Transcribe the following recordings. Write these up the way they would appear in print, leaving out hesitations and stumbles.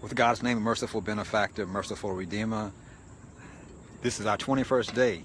With God's name, merciful benefactor, merciful redeemer, this is our 21st day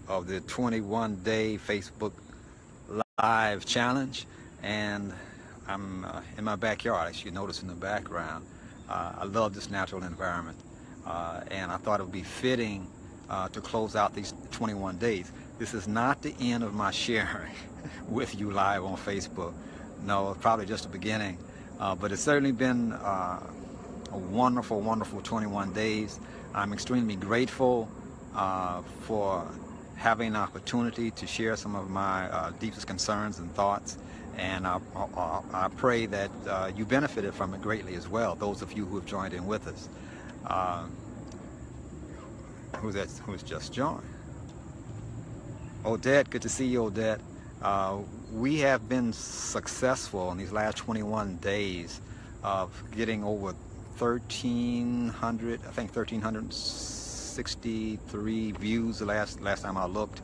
of the 21-day Facebook Live challenge, and I'm in my backyard, as you notice in the background. I love this natural environment, and I thought it would be fitting to close out these 21 days. This is not the end of my sharing with you live on Facebook. No, it's probably just the beginning, but it's certainly been a wonderful, wonderful 21 days. I'm extremely grateful for having an opportunity to share some of my deepest concerns and thoughts, and I pray that you benefited from it greatly as well, those of you who have joined in with us. Who's just joined? Odette, good to see you, Odette. We have been successful in these last 21 days of getting over 1,300, I think 1,363 views the last time I looked,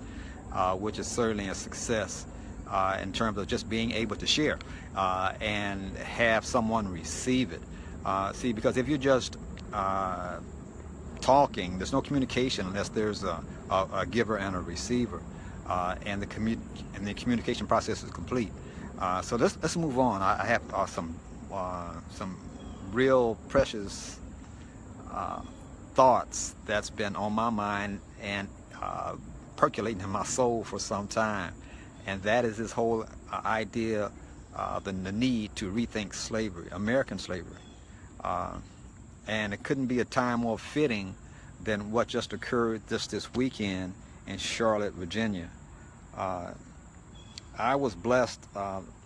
which is certainly a success in terms of just being able to share and have someone receive it. See, because if you're just talking, there's no communication unless there's a giver and a receiver, and the communication process is complete. So let's move on. I have some real precious thoughts that's been on my mind and percolating in my soul for some time, and that is this whole idea of the need to rethink slavery, American slavery. And it couldn't be a time more fitting than what just occurred just this weekend in Charlotte, Virginia. I was blessed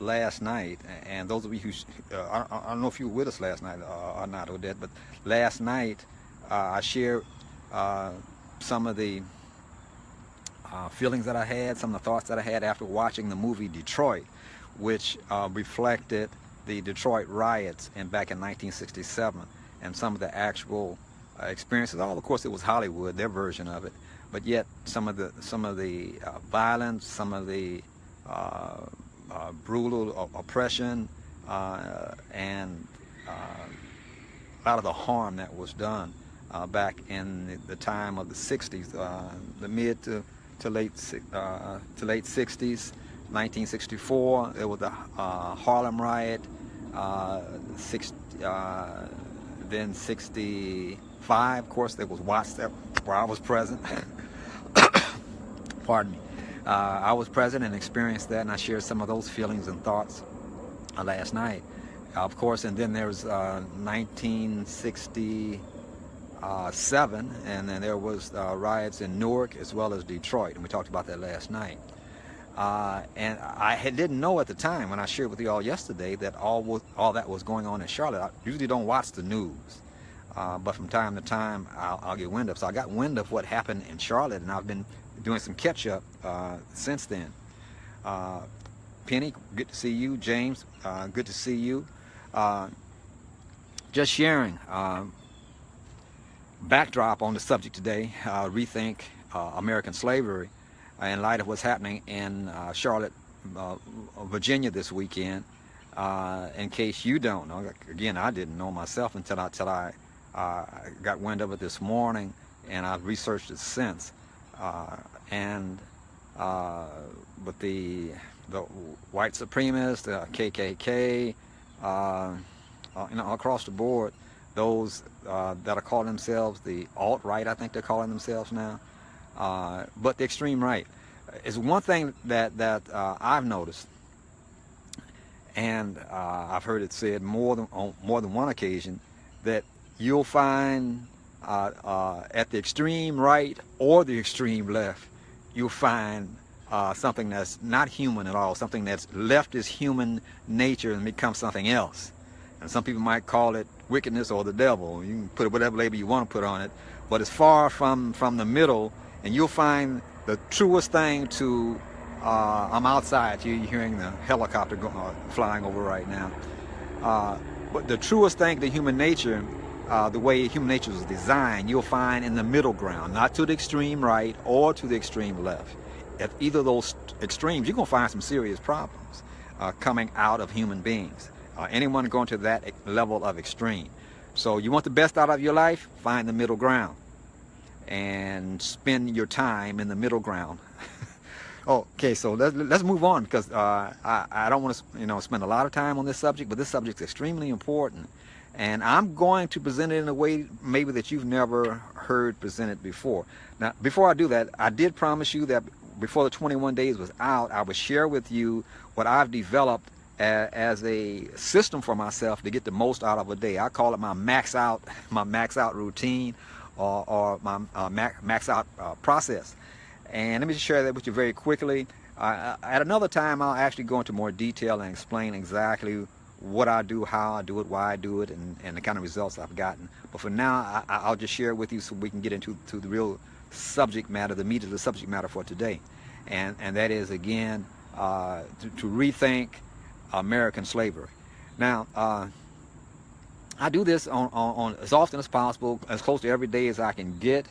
last night, and those of you who, I don't know if you were with us last night or not, Odette, but last night I shared some of the feelings that I had, some of the thoughts that I had after watching the movie Detroit, which reflected the Detroit riots back in 1967, and some of the actual experiences. Of course, it was Hollywood, their version of it, but yet some of the violence, some of the brutal oppression, and a lot of the harm that was done back in the time of the 60s, the mid to late 60s. 1964, there was the Harlem riot. Then 65, of course, there was Watts, where I was present. Pardon me. I was present and experienced that, and I shared some of those feelings and thoughts last night. Of course, and then there's 1967, and then there was riots in Newark as well as Detroit, and we talked about that last night. And I didn't know at the time, when I shared with you all yesterday, that all that was going on in Charlotte. I usually don't watch the news, but from time to time I'll get wind of. So I got wind of what happened in Charlotte, and I've been doing some catch-up since then. Penny, good to see you. James, good to see you. Just sharing backdrop on the subject today, Rethink American Slavery, in light of what's happening in Charlotte, Virginia this weekend. In case you don't know, again, I didn't know myself until I got wind of it this morning, and I've researched it since. But the white supremacists, the KKK, across the board, those that are calling themselves the alt-right, I think they're calling themselves now. But the extreme right is one thing that I've noticed, and I've heard it said on more than one occasion, that you'll find at the extreme right or the extreme left, you'll find something that's not human at all, something that's left its human nature and becomes something else. And some people might call it wickedness or the devil. You can put whatever label you want to put on it, but it's far from the middle. And you'll find the truest thing to, I'm outside, you're hearing the helicopter flying over right now. But the truest thing to human nature, the way human nature is designed, you'll find in the middle ground, not to the extreme right or to the extreme left. At either of those extremes, you're going to find some serious problems coming out of human beings. Anyone going to that level of extreme. So you want the best out of your life? Find the middle ground and spend your time in the middle ground. Okay, so let's move on, because I don't want to spend a lot of time on this subject, but this subject is extremely important, and I'm going to present it in a way maybe that you've never heard presented before. Now, before I do that, I did promise you that before the 21 days was out, I would share with you what I've developed as a system for myself to get the most out of a day. I call it my max out routine, or my max out process. And let me just share that with you very quickly. At another time, I'll actually go into more detail and explain exactly what I do, how I do it, why I do it, and the kind of results I've gotten. But for now, I'll just share it with you so we can get into the real subject matter, the meat of the subject matter for today. And that is, again, to rethink American slavery. Now, I do this on as often as possible, as close to every day as I can get.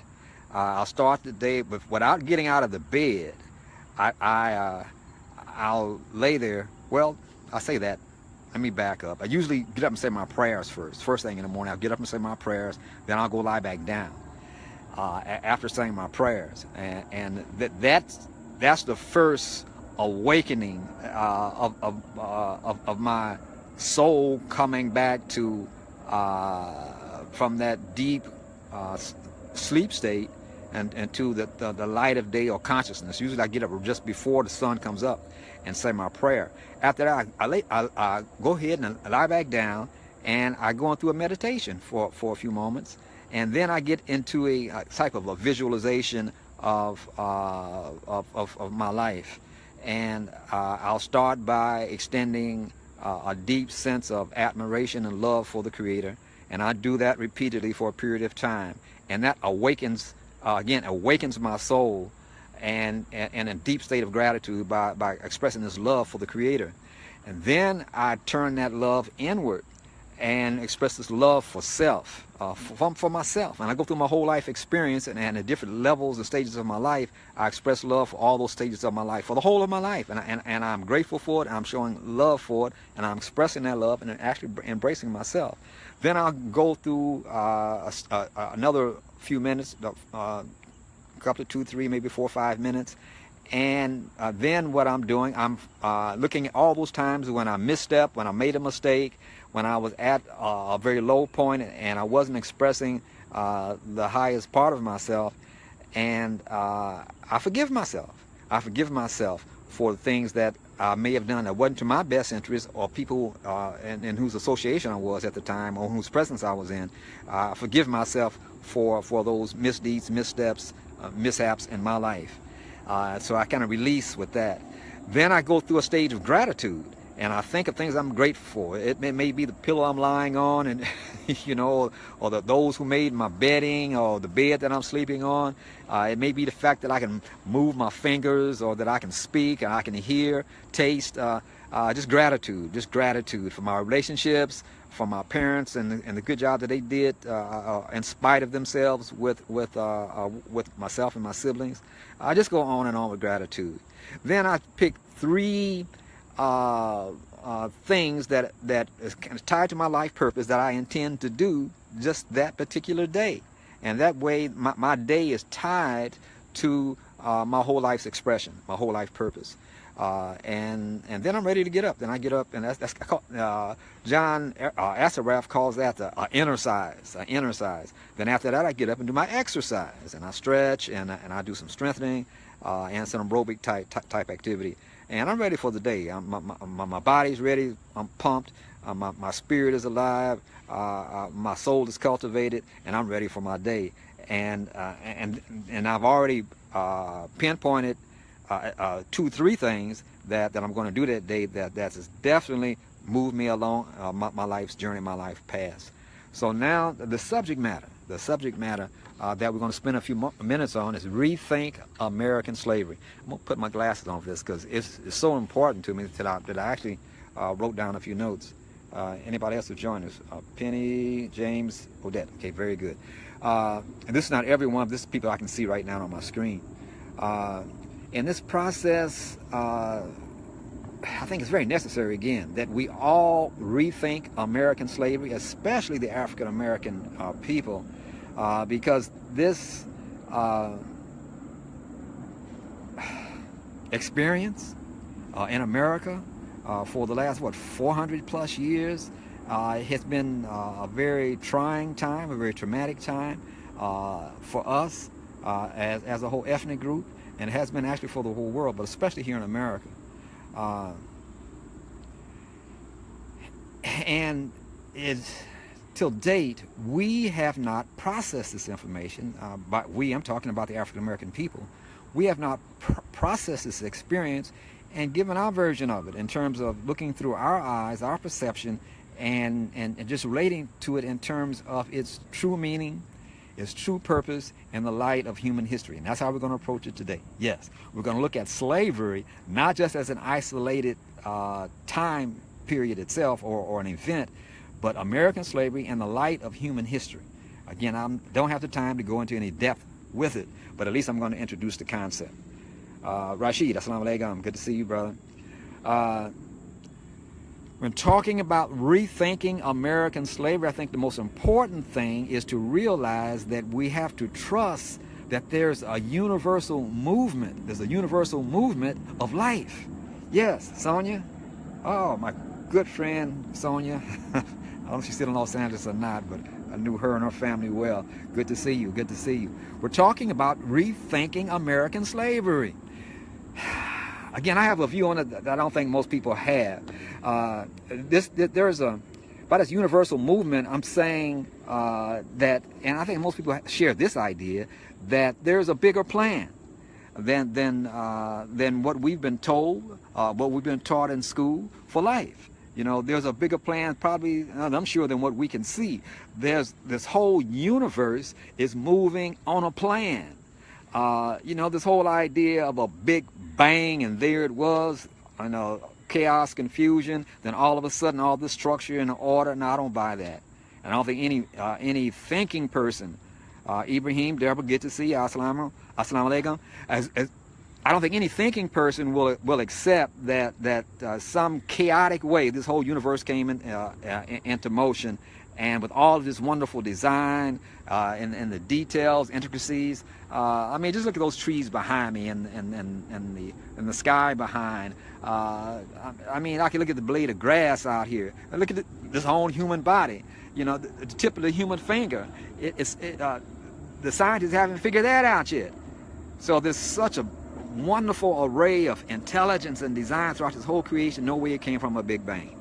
I'll start the day without getting out of the bed. I'll lay there. Well, I say that. Let me back up. I usually get up and say my prayers first. First thing in the morning, I'll get up and say my prayers. Then I'll go lie back down after saying my prayers. And that's the first awakening of my soul coming back to from that deep sleep state and to the light of day or consciousness. Usually I get up just before the sun comes up and say my prayer. After that, I go ahead and I lie back down, and I go through a meditation for a few moments, and then I get into a type of a visualization of my life. And I'll start by extending a deep sense of admiration and love for the Creator, and I do that repeatedly for a period of time, and that awakens my soul and a deep state of gratitude by expressing this love for the Creator. And then I turn that love inward and express this love for self, for myself. And I go through my whole life experience, and at different levels and stages of my life, I express love for all those stages of my life, for the whole of my life. And I'm grateful for it, and I'm showing love for it, and I'm expressing that love and actually embracing myself. Then I'll go through another few minutes, a couple of 2, 3, maybe 4 or 5 minutes. And then what I'm doing, I'm looking at all those times when I misstepped, when I made a mistake, when I was at a very low point and I wasn't expressing the highest part of myself. And I forgive myself. I forgive myself for the things that I may have done that wasn't to my best interest, or people in whose association I was at the time, or whose presence I was in. I forgive myself for those misdeeds, missteps, mishaps in my life. So I kind of release with that. Then I go through a stage of gratitude, and I think of things I'm grateful for. It may be the pillow I'm lying on, and or those who made my bedding, or the bed that I'm sleeping on. It may be the fact that I can move my fingers, or that I can speak, and I can hear, taste. Just gratitude for my relationships, for my parents, and the good job that they did in spite of themselves with myself and my siblings. I just go on and on with gratitude. Then I pick 3 things that is kind of tied to my life purpose that I intend to do just that particular day, and that way my day is tied to my whole life's expression, my whole life purpose. And then I'm ready to get up. Then I get up, and that's John Assaraf calls that the inner size. Then after that, I get up and do my exercise, and I stretch, and I do some strengthening and some aerobic type activity. And I'm ready for the day. My body's ready. I'm pumped. My spirit is alive. My soul is cultivated, and I'm ready for my day. And I've already pinpointed 2, 3 things that I'm going to do that day that's definitely moved me along my life's journey, my life path. So now the subject matter that we're going to spend a few minutes on is Rethink American Slavery. I'm going to put my glasses on for this because it's so important to me that I actually wrote down a few notes. Anybody else who joined us? Penny, James, Odette. Okay, very good. And this is not everyone. This is people I can see right now on my screen. In this process, I think it's very necessary, again, that we all rethink American slavery, especially the African American people, because this experience in America for the last, 400 plus years has been a very trying time, a very traumatic time for us as a whole ethnic group, and it has been actually for the whole world, but especially here in America. And till date, we have not processed this information. I'm talking about the African American people. We have not processed this experience and given our version of it in terms of looking through our eyes, our perception, and just relating to it in terms of its true meaning, its true purpose, in the light of human history. And that's how we're going to approach it today. Yes, we're going to look at slavery not just as an isolated time period itself or an event, but American slavery in the light of human history. Again, I don't have the time to go into any depth with it, but at least I'm going to introduce the concept. Rashid, assalamu alaikum. Good to see you, brother. When talking about rethinking American slavery, I think the most important thing is to realize that we have to trust that there's a universal movement. There's a universal movement of life. Yes, Sonia. Oh, my good friend, Sonia. I don't know if she's still in Los Angeles or not, but I knew her and her family well. Good to see you. Good to see you. We're talking about rethinking American slavery. Again, I have a view on it that I don't think most by this universal movement, I'm saying that, and I think most people share this idea, that there's a bigger plan than what we've been told, what we've been taught in school for life. You know, there's a bigger plan, probably, I'm sure, than what we can see. There's this whole universe is moving on a plan. You know, this whole idea of a big bang, and there it was, chaos, confusion, then all of a sudden all this structure and order. No, I don't buy that. And I don't think any thinking person, Ibrahim, Deborah, good to see you, assalamu alaikum. I don't think any thinking person will accept that some chaotic way this whole universe came into motion, and with all of this wonderful design and the details, intricacies. I mean, just look at those trees behind me and the sky behind. I mean, I can look at the blade of grass out here. Look at this whole human body. You know, the tip of the human finger. The scientists haven't figured that out yet. So there's such a wonderful array of intelligence and design throughout this whole creation. No way it came from a big bang.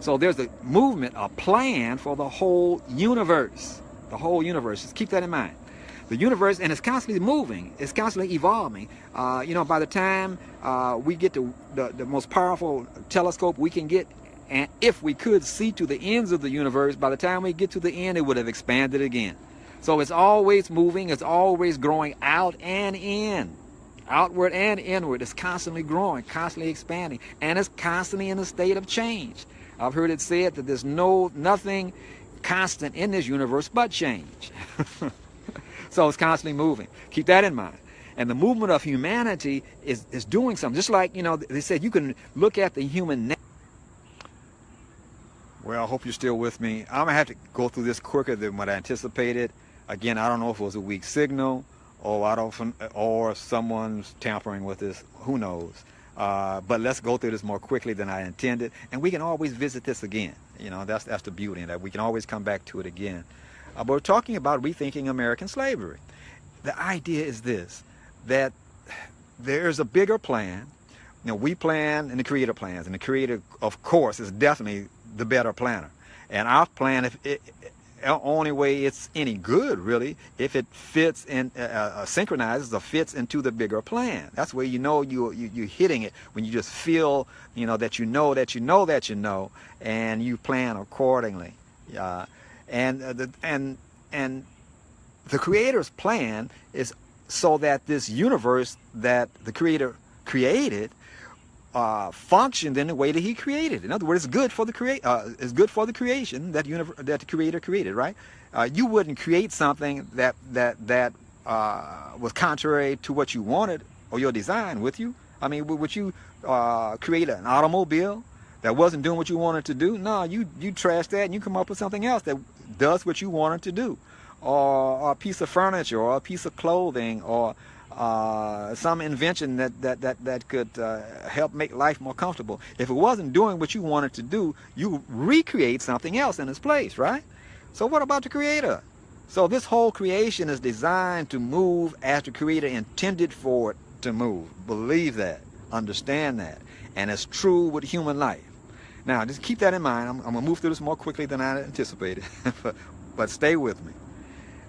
So there's a movement, a plan for the whole universe. The whole universe. Just keep that in mind. The universe, and it's constantly moving. It's constantly evolving. You know, by the time we get to the most powerful telescope we can get, and if we could see to the ends of the universe, by the time we get to the end, it would have expanded again. So it's always moving. It's always growing out and in. Outward and inward. It's constantly growing, constantly expanding, and it's constantly in a state of change. I've heard it said that there's nothing constant in this universe but change. So it's constantly moving. Keep that in mind. And the movement of humanity is doing something. Just like, you know, they said you can look at the human nature. Well, I hope you're still with me. I'm going to have to go through this quicker than what I anticipated. Again, I don't know if it was a weak signal or someone's tampering with this. Who knows? But let's go through this more quickly than I intended. And we can always visit this again. You know, that's the beauty in that. We can always come back to it again. But we're talking about rethinking American slavery. The idea is this, that there's a bigger plan. You know, we plan and the Creator plans. And the Creator, of course, is definitely the better planner. And our plan, only way it's any good, really, if it fits and synchronizes or fits into the bigger plan. That's where you know you're hitting it, when you just feel, you know, that you know that you know that you know, and you plan accordingly. And the Creator's plan is so that this universe that the Creator created functioned in the way that He created. In other words, it's good for the creation that the Creator created. Right? You wouldn't create something that was contrary to what you wanted or your design, would you? I mean, would you create an automobile that wasn't doing what you wanted to do. No, you trash that and you come up with something else that does what you wanted to do, or a piece of furniture, or a piece of clothing, or some invention that could help make life more comfortable. If it wasn't doing what you wanted to do, you recreate something else in its place, right? So what about the Creator? So this whole creation is designed to move as the Creator intended for it to move. Believe that. Understand that. And it's true with human life. Now, just keep that in mind. I'm going to move through this more quickly than I anticipated, but stay with me.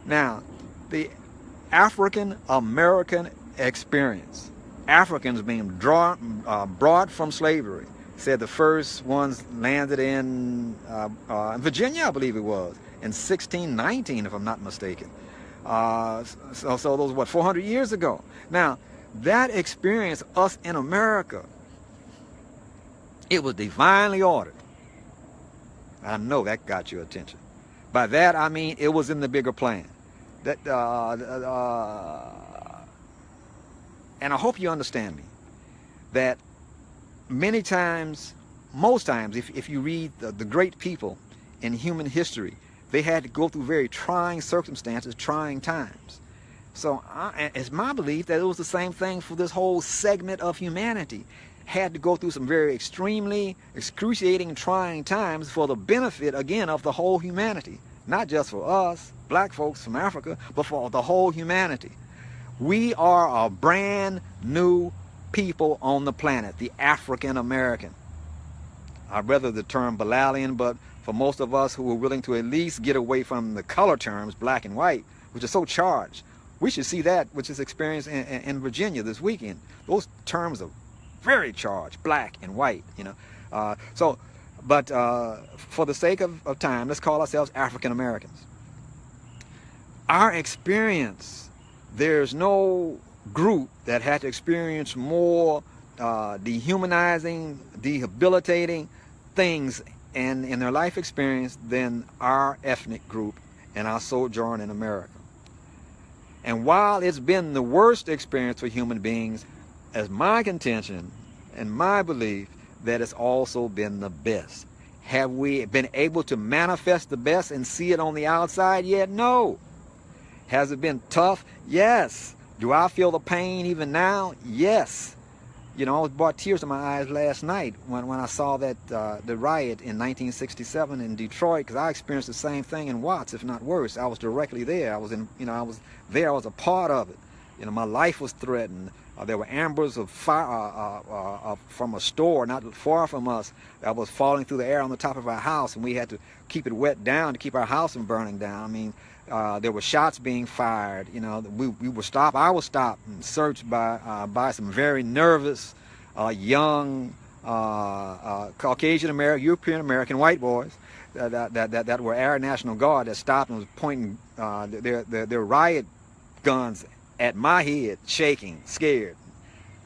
Now, the African American experience. Africans being brought from slavery. Said the first ones landed in Virginia, I believe it was, in 1619, if I'm not mistaken. So those, what, 400 years ago. Now, that experience, us in America, it was divinely ordered. I know that got your attention. By that, I mean it was in the bigger plan. That, and I hope you understand me, that many times, most times, if you read the great people in human history, they had to go through very trying circumstances, trying times. So it's my belief that it was the same thing for this whole segment of humanity. Had to go through some very extremely excruciating, trying times for the benefit, again, of the whole humanity. Not just for us, black folks from Africa, but for the whole humanity. We are a brand new people on the planet, the African American. I'd rather the term Balalian, but for most of us who are willing to at least get away from the color terms, black and white, which are so charged, we should see that which is experienced in Virginia this weekend. Those terms are very charged, black and white, you know. But for the sake of time, let's call ourselves African Americans. Our experience, there's no group that had to experience more dehumanizing, debilitating things in their life experience than our ethnic group and our sojourn in America. And while it's been the worst experience for human beings, as my contention and my belief, that it's also been the best. Have we been able to manifest the best and see it on the outside yet? No. Has it been tough? Yes. Do I feel the pain even now? Yes. You know, it brought tears to my eyes last night when I saw that the riot in 1967 in Detroit, because I experienced the same thing in Watts, if not worse. I was directly there. I was there. I was a part of it. You know, my life was threatened. There were embers of fire from a store not far from us that was falling through the air on the top of our house, and we had to keep it wet down to keep our house from burning down. I mean, there were shots being fired. You know, we were stopped. I was stopped and searched by some very nervous, young Caucasian American, European American white boys that were Air National Guard that stopped and was pointing their riot guns at my head, shaking, scared.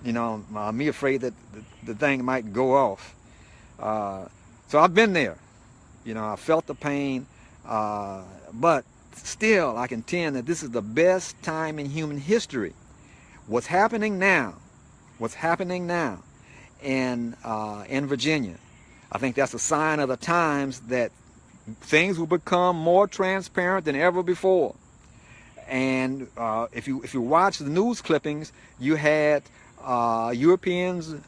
You know, me afraid that the thing might go off. So I've been there. You know, I felt the pain, but still I contend that this is the best time in human history. What's happening now in Virginia, I think that's a sign of the times that things will become more transparent than ever before. And if you watch the news clippings, you had European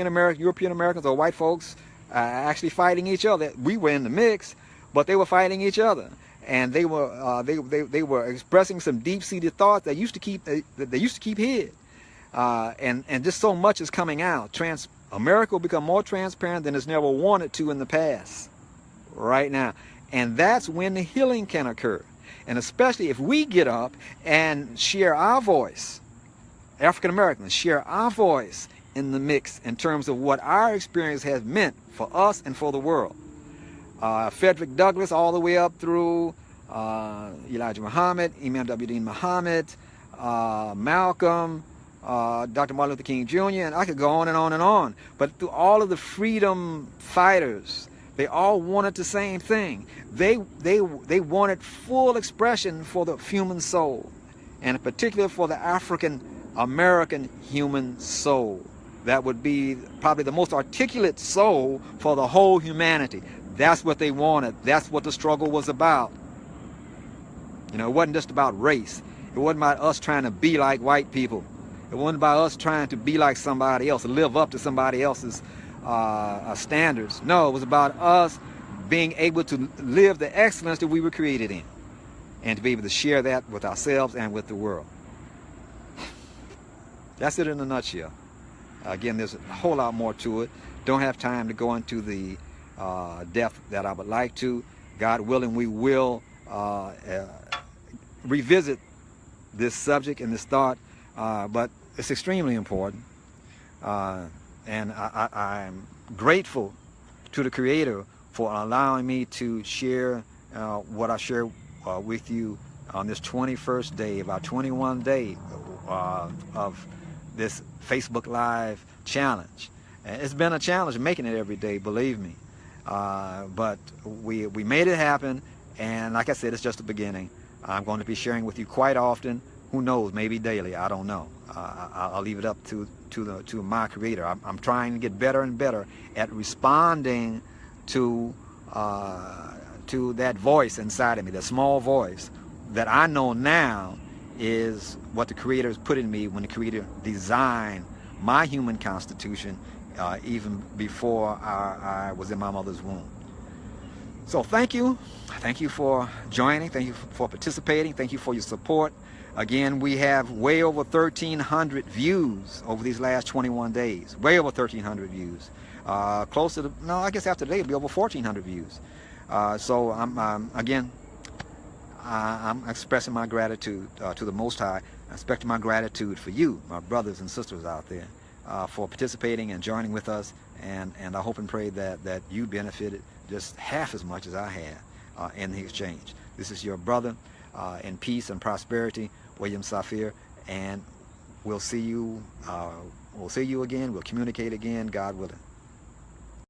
Americans or white folks actually fighting each other. We were in the mix, but they were fighting each other, and they were expressing some deep-seated thoughts that used to keep hid. And just so much is coming out. America will become more transparent than it's never wanted to in the past, right now, and that's when the healing can occur. And especially if we get up and share our voice, African Americans share our voice in the mix in terms of what our experience has meant for us and for the world. Frederick Douglass all the way up through Elijah Muhammad, Imam W.D. Muhammad, Malcolm, Dr. Martin Luther King Jr., and I could go on and on and on. But through all of the freedom fighters, they all wanted the same thing. They wanted full expression for the human soul, and in particular for the African American human soul. that would be probably the most articulate soul for the whole humanity. That's what they wanted. That's what the struggle was about. You know, it wasn't just about race. It wasn't about us trying to be like white people. It wasn't about us trying to be like somebody else, live up to somebody else's standards. No, it was about us being able to live the excellence that we were created in, and to be able to share that with ourselves and with the world. That's it in a nutshell. Again, there's a whole lot more to it. Don't have time to go into the depth that I would like to. God willing, we will revisit this subject and this thought, but it's extremely important. And I'm grateful to the Creator for allowing me to share what I share with you on this 21st day of our 21 day of this Facebook Live challenge. It's been a challenge making it every day, believe me. But we made it happen, and like I said, it's just the beginning. I'm going to be sharing with you quite often. Who knows, maybe daily, I don't know. I'll leave it up to my Creator. I'm trying to get better and better at responding to that voice inside of me, that small voice that I know now is what the Creator has put in me when the Creator designed my human constitution, even before I was in my mother's womb. So thank you. Thank you for joining. Thank you for participating. Thank you for your support. Again, we have way over 1,300 views over these last 21 days. Way over 1,300 views. Close to no, I guess after today it'll be over 1,400 views. So I'm expressing my gratitude to the Most High. I'm expecting my gratitude for you, my brothers and sisters out there, for participating and joining with us. And I hope and pray that you benefited just half as much as I have in the exchange. This is your brother in peace and prosperity, William Safir, and we'll see you again. We'll communicate again, God willing.